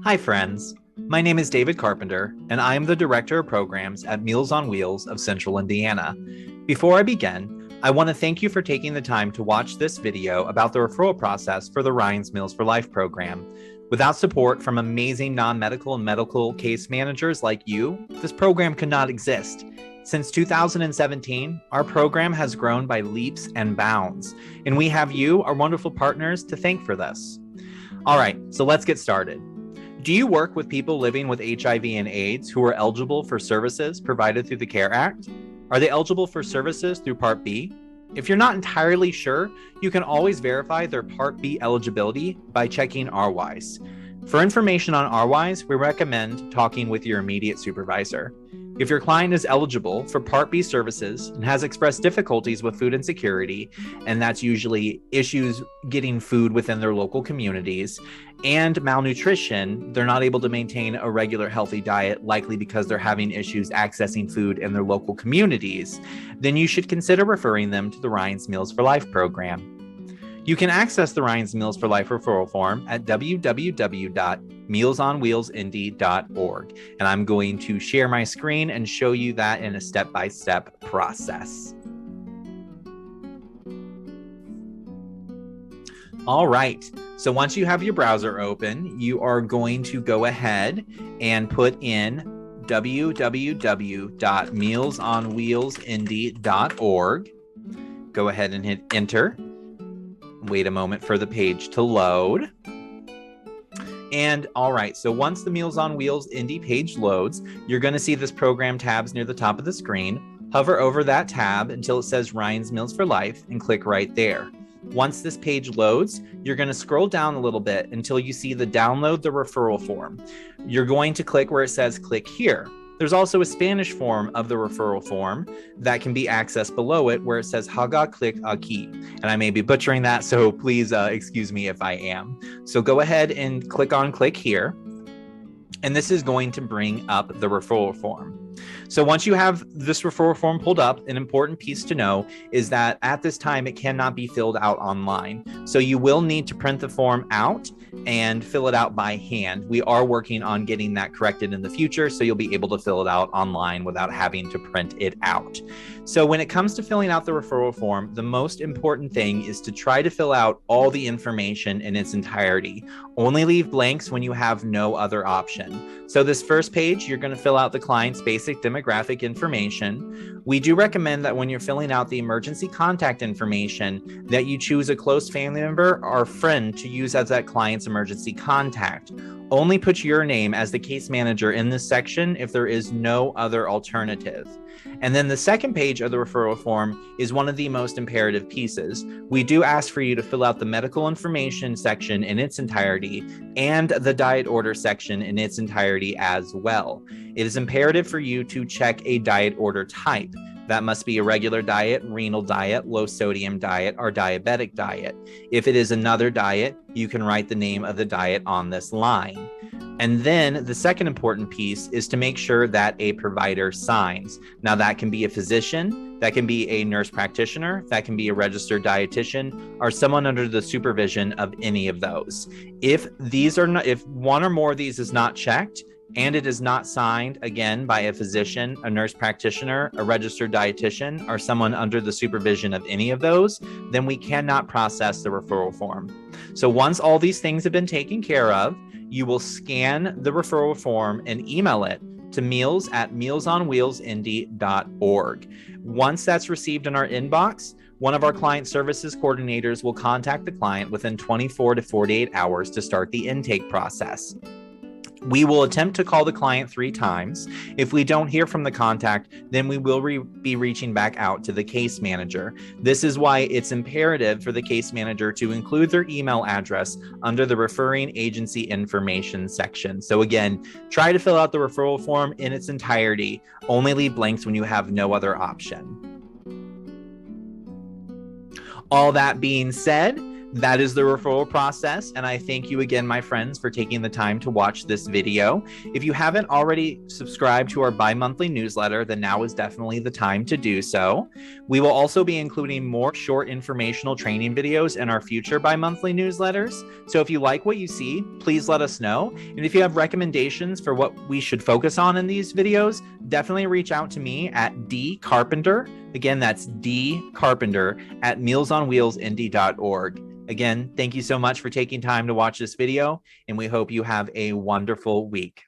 Hi, friends. My name is David Carpenter, and I am the Director of Programs at Meals on Wheels of Central Indiana. Before I begin, I want to thank you for taking the time to watch this video about the referral process for the Ryan's Meals for Life program. Without support from amazing non-medical and medical case managers like you, this program could not exist. Since 2017, our program has grown by leaps and bounds, and we have you, our wonderful partners, to thank for this. All right, so let's get started. Do you work with people living with HIV and AIDS who are eligible for services provided through the CARE Act? Are they eligible for services through Part B? If you're not entirely sure, you can always verify their Part B eligibility by checking RWISE. For information on RWISE, we recommend talking with your immediate supervisor. If your client is eligible for Part B services and has expressed difficulties with food insecurity, and that's usually issues getting food within their local communities, and malnutrition, they're not able to maintain a regular healthy diet, likely because they're having issues accessing food in their local communities, then you should consider referring them to the Ryan's Meals for Life program. You can access the Ryan's Meals for Life referral form at www.mealsonwheelsindy.org. And I'm going to share my screen and show you that in a step-by-step process. All right, so once you have your browser open, you are going to go ahead and put in www.mealsonwheelsindy.org. Go ahead and hit enter. Wait a moment for the page to load. And all right, so once the Meals on Wheels Indy page loads, you're going to see this program tabs near the top of the screen. Hover over that tab until it says Ryan's Meals for Life and click right there. Once this page loads, you're going to scroll down a little bit until you see the download the referral form. You're going to click where it says click here. There's also a Spanish form of the referral form that can be accessed below it where it says Haga click aquí. And I may be butchering that, so please excuse me if I am. So go ahead and click on click here. And this is going to bring up the referral form. So once you have this referral form pulled up, an important piece to know is that at this time, it cannot be filled out online. So you will need to print the form out and fill it out by hand. We are working on getting that corrected in the future, so you'll be able to fill it out online without having to print it out. So when it comes to filling out the referral form, the most important thing is to try to fill out all the information in its entirety. Only leave blanks when you have no other option. So this first page, you're going to fill out the client's basic demographic information. We do recommend that when you're filling out the emergency contact information, that you choose a close family member or friend to use as that client's emergency contact. Only put your name as the case manager in this section if there is no other alternative. And then the second page of the referral form is one of the most imperative pieces. We do ask for you to fill out the medical information section in its entirety and the diet order section in its entirety as well. It is imperative for you to check a diet order type. That must be a regular diet, renal diet, low sodium diet, or diabetic diet. If it is another diet, you can write the name of the diet on this line. And then the second important piece is to make sure that a provider signs. Now that can be a physician, that can be a nurse practitioner, that can be a registered dietitian, or someone under the supervision of any of those. If one or more of these is not checked, and it is not signed, again, by a physician, a nurse practitioner, a registered dietitian, or someone under the supervision of any of those, then we cannot process the referral form. So once all these things have been taken care of, you will scan the referral form and email it to meals@mealsonwheelsindy.org. Once that's received in our inbox, one of our client services coordinators will contact the client within 24 to 48 hours to start the intake process. We will attempt to call the client 3 times. If we don't hear from the contact, then we will be reaching back out to the case manager. This is why it's imperative for the case manager to include their email address under the referring agency information section. So again, try to fill out the referral form in its entirety. Only leave blanks when you have no other option. All that being said, that is the referral process. And I thank you again, my friends, for taking the time to watch this video. If you haven't already subscribed to our bi-monthly newsletter, then now is definitely the time to do so. We will also be including more short informational training videos in our future bi-monthly newsletters. So if you like what you see, please let us know. And if you have recommendations for what we should focus on in these videos, definitely reach out to me at dcarpenter. Again, that's dcarpenter at mealsonwheelsindy.org. Again, thank you so much for taking time to watch this video, and we hope you have a wonderful week.